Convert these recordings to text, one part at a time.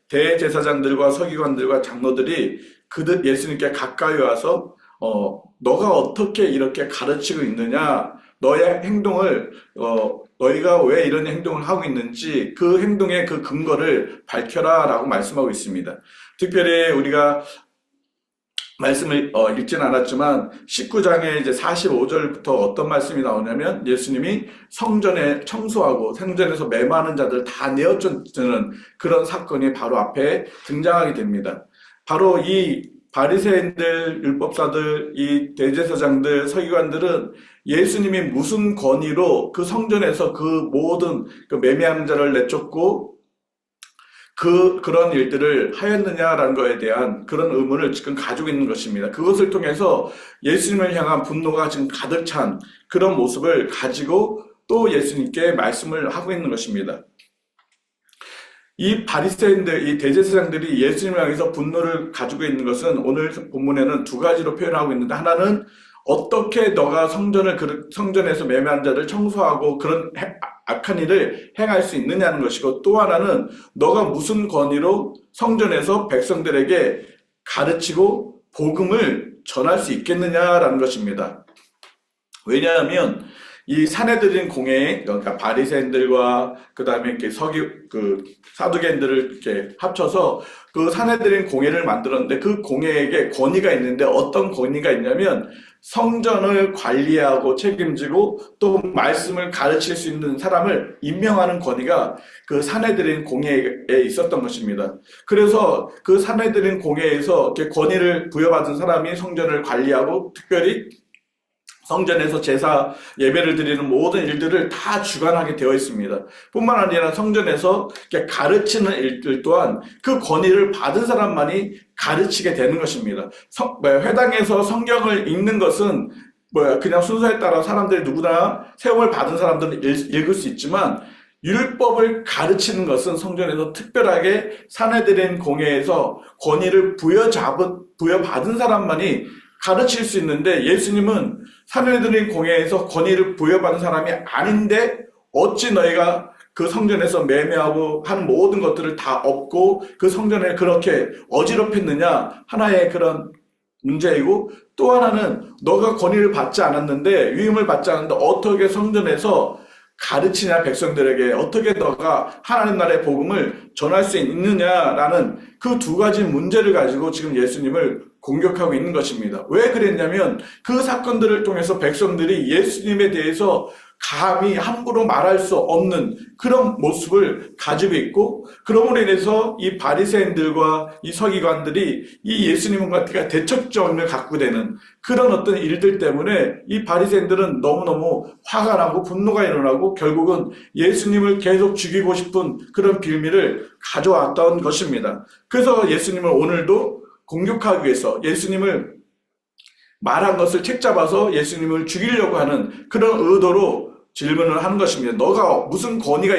대제사장들과 서기관들과 장로들이 예수님께 가까이 와서 너가 어떻게 이렇게 가르치고 있느냐? 너의 행동을 너희가 왜 이런 행동을 하고 있는지 그 행동의 그 근거를 밝혀라라고 말씀하고 있습니다. 특별히 우리가 말씀을 읽진 않았지만 19장에 이제 45절부터 어떤 말씀이 나오냐면 예수님이 성전에 청소하고 성전에서 매마하는 자들 다 내어쫓는 그런 사건이 바로 앞에 등장하게 됩니다. 바로 이 바리새인들, 율법사들, 이 대제사장들, 서기관들은 예수님이 무슨 권위로 그 성전에서 그 모든 그 매매하는 자를 내쫓고 그런 일들을 하였느냐라는 것에 대한 그런 의문을 지금 가지고 있는 것입니다. 그것을 통해서 예수님을 향한 분노가 지금 가득 찬 그런 모습을 가지고 또 예수님께 말씀을 하고 있는 것입니다. 이 바리새인들, 이 대제사장들이 예수님을 향해서 분노를 가지고 있는 것은 오늘 본문에는 두 가지로 표현하고 있는데, 하나는 어떻게 너가 성전에서 매매한 자를 청소하고 그런 악한 일을 행할 수 있느냐는 것이고, 또 하나는 너가 무슨 권위로 성전에서 백성들에게 가르치고 복음을 전할 수 있겠느냐라는 것입니다. 왜냐하면 이 사내들인 공회, 그러니까 바리새인들과 그다음에 이렇게 사두개인들을 이렇게 합쳐서 그 사내들인 공회를 만들었는데, 그 공회에게 권위가 있는데 어떤 권위가 있냐면 성전을 관리하고 책임지고 또 말씀을 가르칠 수 있는 사람을 임명하는 권위가 그 사내들인 공회에 있었던 것입니다. 그래서 그 사내들인 공회에서 이렇게 권위를 부여받은 사람이 성전을 관리하고 특별히 성전에서 제사 예배를 드리는 모든 일들을 다 주관하게 되어 있습니다. 뿐만 아니라 성전에서 가르치는 일들 또한 그 권위를 받은 사람만이 가르치게 되는 것입니다. 회당에서 성경을 읽는 것은 그냥 순서에 따라 사람들이 누구나 세움을 받은 사람들은 읽을 수 있지만, 율법을 가르치는 것은 성전에서 특별하게 사내들인 공회에서 권위를 부여받은 사람만이 가르칠 수 있는데, 예수님은 사내들인 공회에서 권위를 부여받은 사람이 아닌데 어찌 너희가 그 성전에서 매매하고 하는 모든 것들을 다 얻고 그 성전에 그렇게 어지럽혔느냐, 하나의 그런 문제이고, 또 하나는 너가 권위를 받지 않았는데, 위임을 받지 않았는데 어떻게 성전에서 가르치냐, 백성들에게 어떻게 너가 하나님 나라의 복음을 전할 수 있느냐라는 그 두 가지 문제를 가지고 지금 예수님을 공격하고 있는 것입니다. 왜 그랬냐면 그 사건들을 통해서 백성들이 예수님에 대해서 감히 함부로 말할 수 없는 그런 모습을 가지고 있고, 그러므로 인해서 이 바리새인들과 이 서기관들이 이 예수님과 대척점을 갖고 되는 그런 어떤 일들 때문에 이 바리새인들은 너무너무 화가 나고 분노가 일어나고 결국은 예수님을 계속 죽이고 싶은 그런 빌미를 가져왔던 것입니다. 그래서 예수님을 오늘도 공격하기 위해서 예수님을 말한 것을 책잡아서 예수님을 죽이려고 하는 그런 의도로 질문을 하는 것입니다. 너가 무슨 권위가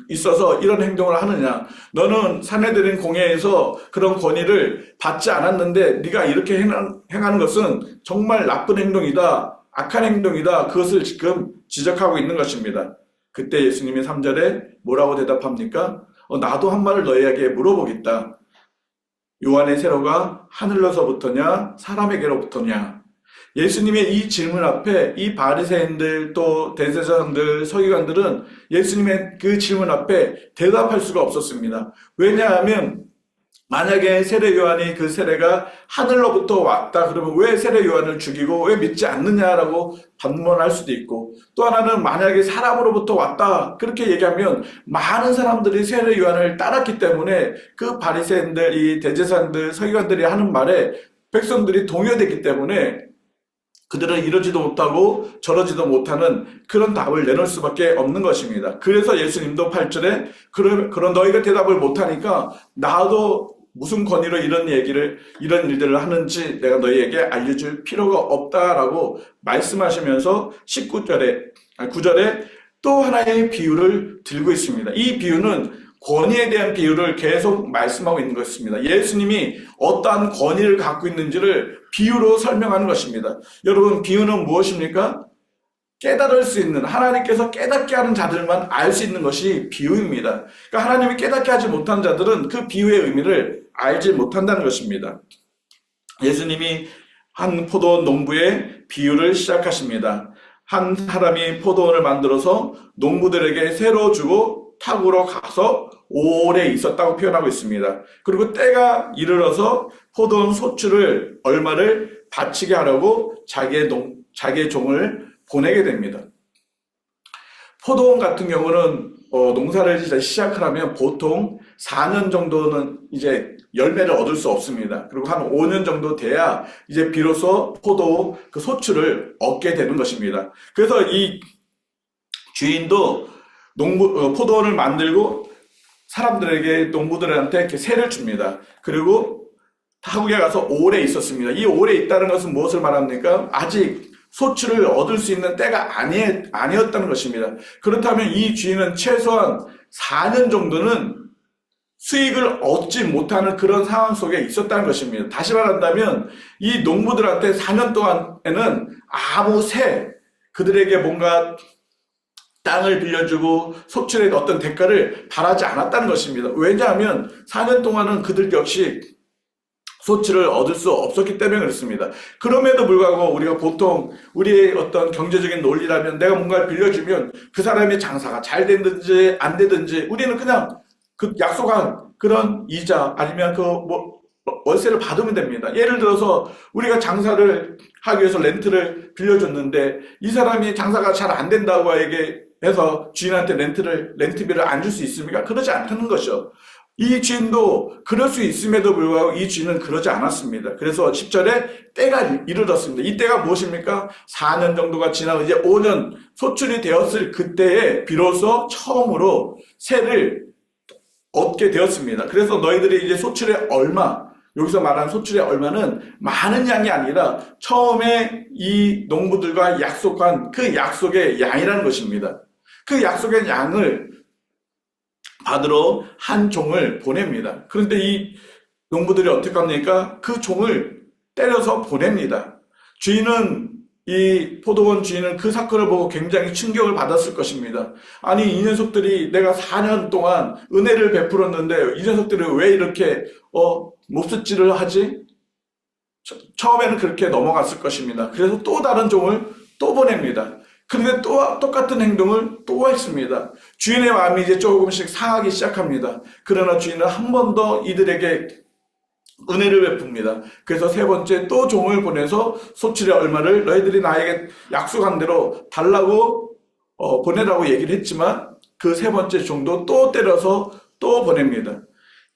있어서 이런 행동을 하느냐? 너는 사내들인 공회에서 그런 권위를 받지 않았는데 네가 이렇게 행하는 것은 정말 나쁜 행동이다, 악한 행동이다. 그것을 지금 지적하고 있는 것입니다. 그때 예수님이 3절에 뭐라고 대답합니까? 나도 한 말을 너희에게 물어보겠다. 요한의 세로가 하늘로서부터냐 사람에게로부터냐? 예수님의 이 질문 앞에 이 바리새인들 또 대제사장들 서기관들은 예수님의 그 질문 앞에 대답할 수가 없었습니다. 왜냐하면 만약에 세례 요한이 그 세례가 하늘로부터 왔다 그러면 왜 세례 요한을 죽이고 왜 믿지 않느냐라고 반문할 수도 있고, 또 하나는 만약에 사람으로부터 왔다 그렇게 얘기하면 많은 사람들이 세례 요한을 따랐기 때문에 그 바리새인들 이 대제사장들 서기관들이 하는 말에 백성들이 동요됐기 때문에 그들은 이러지도 못하고 저러지도 못하는 그런 답을 내놓을 수밖에 없는 것입니다. 그래서 예수님도 8절에 그런 너희가 대답을 못하니까 나도 무슨 권위로 이런 일들을 하는지 내가 너희에게 알려줄 필요가 없다라고 말씀하시면서 9절에 또 하나의 비유를 들고 있습니다. 이 비유는 권위에 대한 비유를 계속 말씀하고 있는 것입니다. 예수님이 어떠한 권위를 갖고 있는지를 비유로 설명하는 것입니다. 여러분, 비유는 무엇입니까? 깨달을 수 있는, 하나님께서 깨닫게 하는 자들만 알 수 있는 것이 비유입니다. 그러니까 하나님이 깨닫게 하지 못한 자들은 그 비유의 의미를 알지 못한다는 것입니다. 예수님이 한 포도원 농부의 비유를 시작하십니다. 한 사람이 포도원을 만들어서 농부들에게 새로 주고 탁으로 가서 오래 있었다고 표현하고 있습니다. 그리고 때가 이르러서 포도원 소출을 얼마를 바치게 하려고 자기의 종을 보내게 됩니다. 포도원 같은 경우는 농사를 이제 시작을 하면 보통 4년 정도는 이제 열매를 얻을 수 없습니다. 그리고 한 5년 정도 돼야 이제 비로소 포도 그 소출을 얻게 되는 것입니다. 그래서 이 주인도 포도원을 만들고 사람들에게, 농부들한테 이렇게 세를 줍니다. 그리고 타국에 가서 오래 있었습니다. 이 오래 있다는 것은 무엇을 말합니까? 아직 소출을 얻을 수 있는 때가 아니었다는 것입니다. 그렇다면 이 주인은 최소한 4년 정도는 수익을 얻지 못하는 그런 상황 속에 있었다는 것입니다. 다시 말한다면 이 농부들한테 4년 동안에는 아무 그들에게 뭔가 땅을 빌려주고 소출의 어떤 대가를 바라지 않았다는 것입니다. 왜냐하면 4년 동안은 그들 역시 소출을 얻을 수 없었기 때문에 그렇습니다. 그럼에도 불구하고 우리가 보통 우리의 어떤 경제적인 논리라면 내가 뭔가를 빌려주면 그 사람의 장사가 잘 되든지 안 되든지 우리는 그냥 그 약속한 그런 이자 아니면 월세를 받으면 됩니다. 예를 들어서 우리가 장사를 하기 위해서 렌트를 빌려줬는데 이 사람이 장사가 잘 안 된다고 해서 주인한테 렌트비를 안 줄 수 있습니까? 그러지 않다는 것이죠. 이 주인도 그럴 수 있음에도 불구하고 이 주인은 그러지 않았습니다. 그래서 10절에 때가 이르렀습니다. 이 때가 무엇입니까? 4년 정도가 지나고 이제 5년 소출이 되었을 그때에 비로소 처음으로 세를 얻게 되었습니다. 그래서 너희들이 이제 소출의 얼마, 여기서 말하는 소출의 얼마는 많은 양이 아니라 처음에 이 농부들과 약속한 그 약속의 양이라는 것입니다. 그 약속의 양을 받으러 한 종을 보냅니다. 그런데 이 농부들이 어떻게 합니까? 그 종을 때려서 보냅니다. 이 포도원 주인은 그 사건을 보고 굉장히 충격을 받았을 것입니다. 아니, 이 녀석들이 내가 4년 동안 은혜를 베풀었는데 이 녀석들이 왜 이렇게 몹쓸짓을 하지? 처음에는 그렇게 넘어갔을 것입니다. 그래서 또 다른 종을 또 보냅니다. 그런데 또 똑같은 행동을 또 했습니다. 주인의 마음이 이제 조금씩 상하기 시작합니다. 그러나 주인은 한 번 더 이들에게 은혜를 베풉니다. 그래서 세 번째 또 종을 보내서 소출의 얼마를 너희들이 나에게 약속한 대로 달라고 보내라고 얘기를 했지만 그 세 번째 종도 또 때려서 또 보냅니다.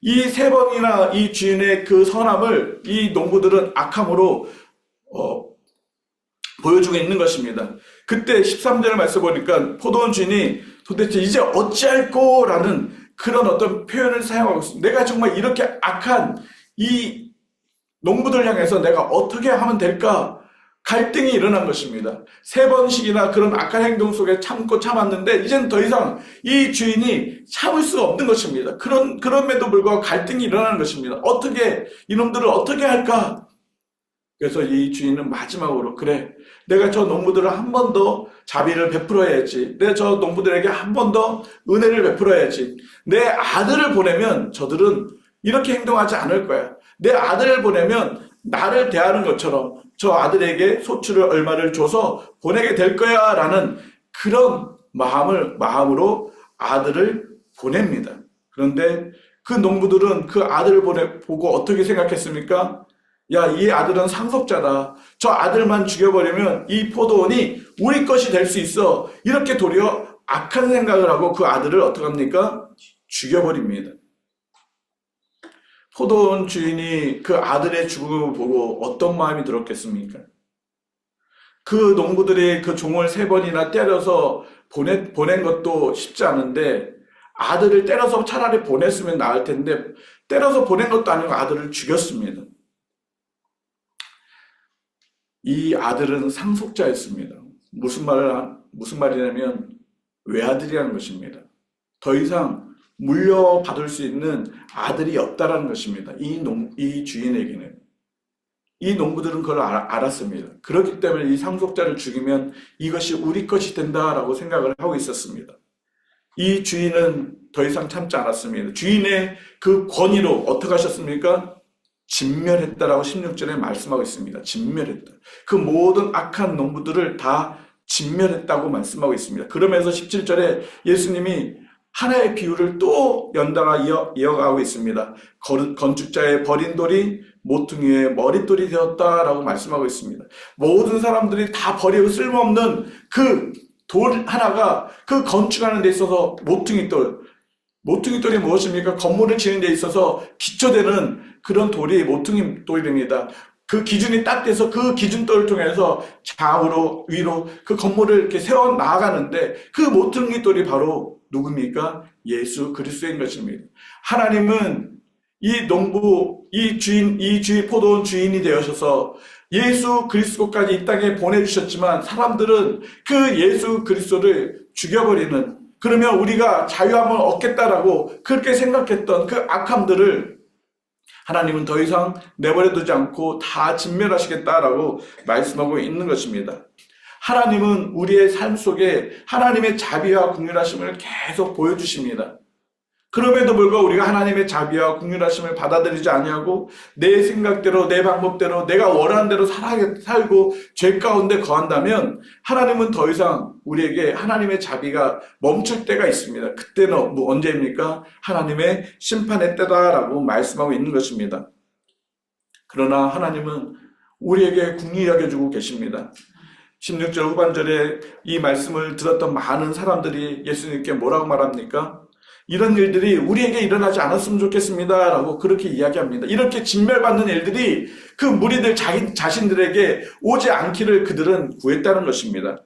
이 세 번이나 이 주인의 그 선함을 이 농부들은 악함으로 보여주고 있는 것입니다. 그때 13절 말씀 보니까 포도원 주인이 도대체 이제 어찌할꼬 라는 그런 어떤 표현을 사용하고 있습니다. 내가 정말 이렇게 악한 이 농부들 향해서 내가 어떻게 하면 될까? 갈등이 일어난 것입니다. 세 번씩이나 그런 악한 행동 속에 참고 참았는데 이제는 더 이상 이 주인이 참을 수가 없는 것입니다. 그럼에도 불구하고 갈등이 일어나는 것입니다. 이놈들을 어떻게 할까? 그래서 이 주인은 마지막으로 그래, 내가 저 농부들을 한 번 더 자비를 베풀어야지. 내가 저 농부들에게 한 번 더 은혜를 베풀어야지. 내 아들을 보내면 저들은 이렇게 행동하지 않을 거야. 내 아들을 보내면 나를 대하는 것처럼 저 아들에게 소출을 얼마를 줘서 보내게 될 거야 라는 그런 마음으로 아들을 보냅니다. 그런데 그 농부들은 그 아들을 보고 어떻게 생각했습니까? 야, 이 아들은 상속자다. 저 아들만 죽여버리면 이 포도원이 우리 것이 될 수 있어. 이렇게 도리어 악한 생각을 하고 그 아들을 어떡합니까? 죽여버립니다. 포도원 주인이 그 아들의 죽음을 보고 어떤 마음이 들었겠습니까? 그 농부들이 그 종을 3번이나 때려서 보낸 것도 쉽지 않은데 아들을 때려서 차라리 보냈으면 나을 텐데 때려서 보낸 것도 아니고 아들을 죽였습니다. 이 아들은 상속자였습니다. 무슨 말이냐면 외아들이라는 것입니다. 더 이상 물려받을 수 있는 아들이 없다라는 것입니다. 이 주인에게는. 이 농부들은 그걸 알았습니다. 그렇기 때문에 이 상속자를 죽이면 이것이 우리 것이 된다라고 생각을 하고 있었습니다. 이 주인은 더 이상 참지 않았습니다. 주인의 그 권위로 어떻게 하셨습니까? 진멸했다라고 16절에 말씀하고 있습니다. 진멸했다. 그 모든 악한 농부들을 다 진멸했다고 말씀하고 있습니다. 그러면서 17절에 예수님이 하나의 비유를 또 연달아 이어가고 있습니다. 건축자의 버린 돌이 모퉁이의 머릿돌이 되었다라고 말씀하고 있습니다. 모든 사람들이 다 버리고 쓸모없는 그 돌 하나가 그 건축하는 데 있어서 모퉁이돌이 무엇입니까? 건물을 지는 데 있어서 기초되는 그런 돌이 모퉁이돌입니다. 그 기준이 딱 돼서 그 기준돌을 통해서 좌우로 위로 그 건물을 이렇게 세워 나아가는데 그 모퉁이돌이 바로 누굽니까? 예수 그리스도인 것입니다. 하나님은 이 농부, 이 포도원 주인이 되어셔서 예수 그리스도까지 이 땅에 보내주셨지만 사람들은 그 예수 그리스도를 죽여버리는, 그러면 우리가 자유함을 얻겠다라고 그렇게 생각했던 그 악함들을 하나님은 더 이상 내버려두지 않고 다 진멸하시겠다라고 말씀하고 있는 것입니다. 하나님은 우리의 삶 속에 하나님의 자비와 긍휼하심을 계속 보여주십니다. 그럼에도 불구하고 우리가 하나님의 자비와 긍휼하심을 받아들이지 아니하고 내 생각대로 내 방법대로 내가 원하는 대로 살고 죄 가운데 거한다면 하나님은 더 이상 우리에게 하나님의 자비가 멈출 때가 있습니다. 그때는 언제입니까? 하나님의 심판의 때다라고 말씀하고 있는 것입니다. 그러나 하나님은 우리에게 긍휼히 여겨주고 계십니다. 16절 후반절에 이 말씀을 들었던 많은 사람들이 예수님께 뭐라고 말합니까? 이런 일들이 우리에게 일어나지 않았으면 좋겠습니다 라고 그렇게 이야기합니다. 이렇게 진멸받는 일들이 그 무리들 자신들에게 오지 않기를 그들은 구했다는 것입니다.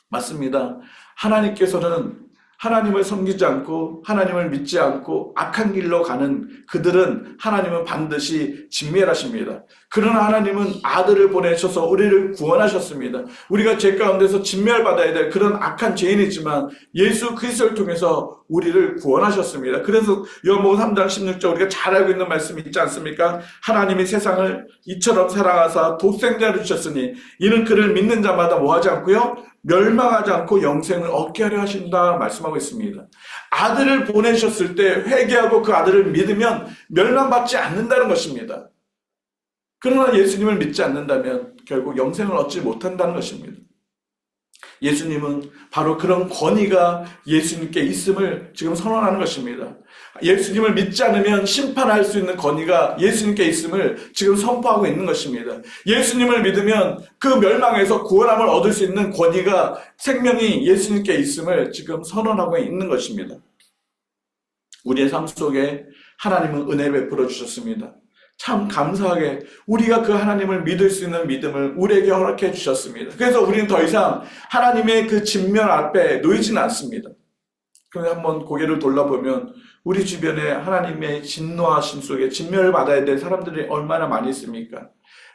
맞습니다. 하나님께서는 하나님을 섬기지 않고 하나님을 믿지 않고 악한 길로 가는 그들은 하나님은 반드시 진멸하십니다. 그러나 하나님은 아들을 보내셔서 우리를 구원하셨습니다. 우리가 죄 가운데서 진멸받아야 될 그런 악한 죄인이지만 예수 그리스도를 통해서 우리를 구원하셨습니다. 그래서 요한복음 3장 16절 우리가 잘 알고 있는 말씀이 있지 않습니까? 하나님이 세상을 이처럼 사랑하사 독생자를 주셨으니 이는 그를 믿는 자마다 뭐하지 않고요? 멸망하지 않고 영생을 얻게 하려 하신다 말씀하고 있습니다. 아들을 보내셨을 때 회개하고 그 아들을 믿으면 멸망받지 않는다는 것입니다. 그러나 예수님을 믿지 않는다면 결국 영생을 얻지 못한다는 것입니다. 예수님은 바로 그런 권위가 예수님께 있음을 지금 선언하는 것입니다. 예수님을 믿지 않으면 심판할 수 있는 권위가 예수님께 있음을 지금 선포하고 있는 것입니다. 예수님을 믿으면 그 멸망에서 구원함을 얻을 수 있는 권위가 생명이 예수님께 있음을 지금 선언하고 있는 것입니다. 우리의 삶 속에 하나님은 은혜를 베풀어 주셨습니다. 참 감사하게 우리가 그 하나님을 믿을 수 있는 믿음을 우리에게 허락해 주셨습니다. 그래서 우리는 더 이상 하나님의 그 진멸 앞에 놓이지는 않습니다. 그런데 한번 고개를 돌아보면 우리 주변에 하나님의 진노하심 속에 진멸을 받아야 될 사람들이 얼마나 많이 있습니까?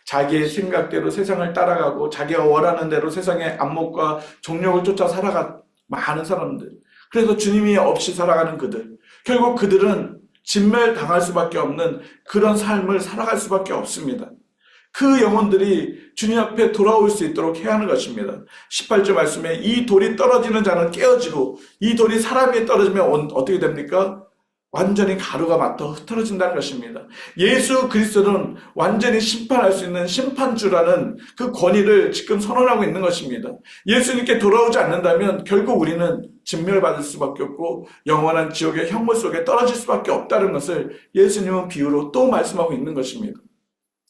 자기의 생각대로 세상을 따라가고 자기가 원하는 대로 세상의 안목과 정욕을 쫓아 살아간 많은 사람들. 그래서 주님이 없이 살아가는 그들. 결국 그들은 진멸당할 수밖에 없는 그런 삶을 살아갈 수밖에 없습니다. 그 영혼들이 주님 앞에 돌아올 수 있도록 해야 하는 것입니다. 18절 말씀에 이 돌이 떨어지는 자는 깨어지고 이 돌이 사람 위에 떨어지면 어떻게 됩니까? 완전히 가루가 맞아 흩어진다는 것입니다. 예수 그리스도는 완전히 심판할 수 있는 심판주라는 그 권위를 지금 선언하고 있는 것입니다. 예수님께 돌아오지 않는다면 결국 우리는 진멸받을 수밖에 없고 영원한 지옥의 형물 속에 떨어질 수밖에 없다는 것을 예수님은 비유로 또 말씀하고 있는 것입니다.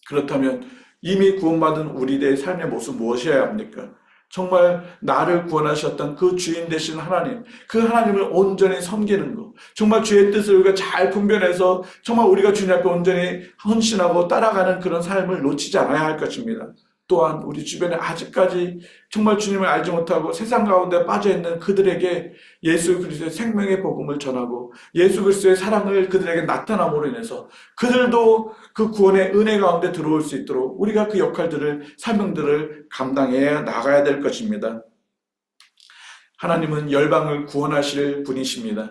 그렇다면 이미 구원받은 우리들의 삶의 모습 무엇이어야 합니까? 정말 나를 구원하셨던 그 주인 되신 하나님, 그 하나님을 온전히 섬기는 것, 정말 주의 뜻을 우리가 잘 분별해서 정말 우리가 주님 앞에 온전히 헌신하고 따라가는 그런 삶을 놓치지 않아야 할 것입니다. 또한 우리 주변에 아직까지 정말 주님을 알지 못하고 세상 가운데 빠져있는 그들에게 예수 그리스도의 생명의 복음을 전하고 예수 그리스도의 사랑을 그들에게 나타남으로 인해서 그들도 그 구원의 은혜 가운데 들어올 수 있도록 우리가 그 역할들을, 사명들을 감당해 나가야 될 것입니다. 하나님은 열방을 구원하실 분이십니다.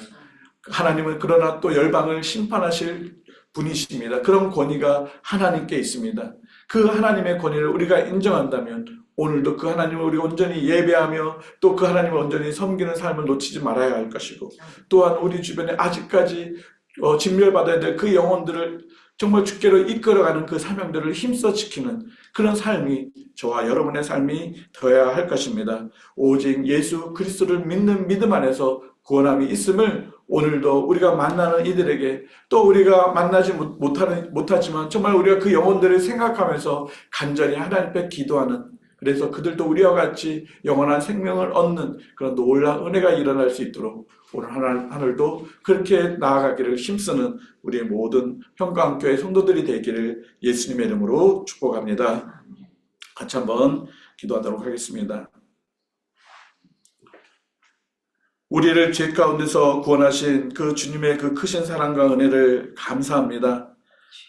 하나님은 그러나 또 열방을 심판하실 분이십니다. 그런 권위가 하나님께 있습니다. 그 하나님의 권위를 우리가 인정한다면 오늘도 그 하나님을 우리가 온전히 예배하며 또 그 하나님을 온전히 섬기는 삶을 놓치지 말아야 할 것이고, 또한 우리 주변에 아직까지 진멸받아야 될 그 영혼들을 정말 주께로 이끌어가는 그 사명들을 힘써 지키는 그런 삶이 저와 여러분의 삶이 되어야 할 것입니다. 오직 예수 그리스도를 믿는 믿음 안에서 구원함이 있음을 오늘도 우리가 만나는 이들에게, 또 우리가 만나지 못하지만 정말 우리가 그 영혼들을 생각하면서 간절히 하나님 앞에 기도하는, 그래서 그들도 우리와 같이 영원한 생명을 얻는 그런 놀라운 은혜가 일어날 수 있도록 오늘 하늘도 그렇게 나아가기를 힘쓰는 우리 모든 평강교회 성도들이 되기를 예수님의 이름으로 축복합니다. 같이 한번 기도하도록 하겠습니다. 우리를 죄 가운데서 구원하신 그 주님의 그 크신 사랑과 은혜를 감사합니다.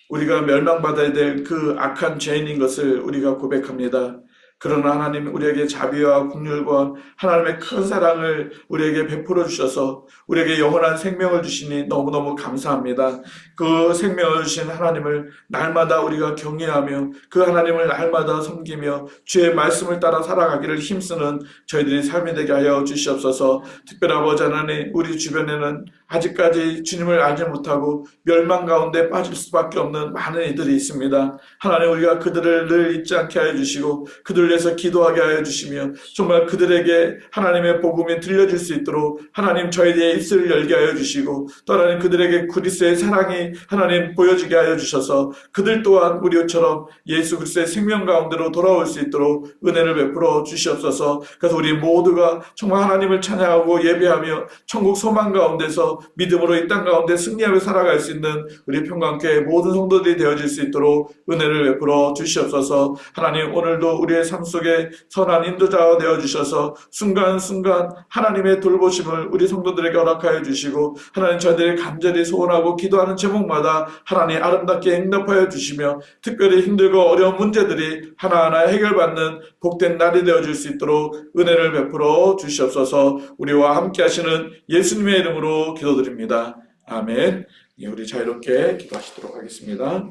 우리가 멸망받아야 될 그 악한 죄인인 것을 우리가 고백합니다. 그러나 하나님 우리에게 자비와 긍휼과 하나님의 큰 사랑을 우리에게 베풀어 주셔서 우리에게 영원한 생명을 주시니 너무너무 감사합니다. 그 생명을 주신 하나님을 날마다 우리가 경외하며 그 하나님을 날마다 섬기며 주의 말씀을 따라 살아가기를 힘쓰는 저희들이 삶이 되게 하여 주시옵소서. 특별히 아버지 하나님, 우리 주변에는 아직까지 주님을 알지 못하고 멸망 가운데 빠질 수밖에 없는 많은 이들이 있습니다. 하나님, 우리가 그들을 늘 잊지 않게 하여 주시고 그들을 위해서 기도하게 하여 주시며 정말 그들에게 하나님의 복음이 들려질 수 있도록 하나님 저희의 입술을 열게 하여 주시고, 또 하나님 그들에게 그리스도의 사랑이 하나님 보여지게 하여 주셔서 그들 또한 우리처럼 예수 그리스도의 생명 가운데로 돌아올 수 있도록 은혜를 베풀어 주시옵소서. 그래서 우리 모두가 정말 하나님을 찬양하고 예배하며 천국 소망 가운데서 믿음으로 이 땅 가운데 승리하며 살아갈 수 있는 우리 평강교회 모든 성도들이 되어질 수 있도록 은혜를 베풀어 주시옵소서. 하나님, 오늘도 우리의 삶 속에 선한 인도자가 되어주셔서 순간순간 하나님의 돌보심을 우리 성도들에게 허락하여 주시고, 하나님 저희들이 간절히 소원하고 기도하는 제목마다 하나님 아름답게 응답하여 주시며 특별히 힘들고 어려운 문제들이 하나하나 해결받는 복된 날이 되어줄 수 있도록 은혜를 베풀어 주시옵소서. 우리와 함께 하시는 예수님의 이름으로 기도드립니다. 아멘. 우리 자유롭게 기도하시도록 하겠습니다.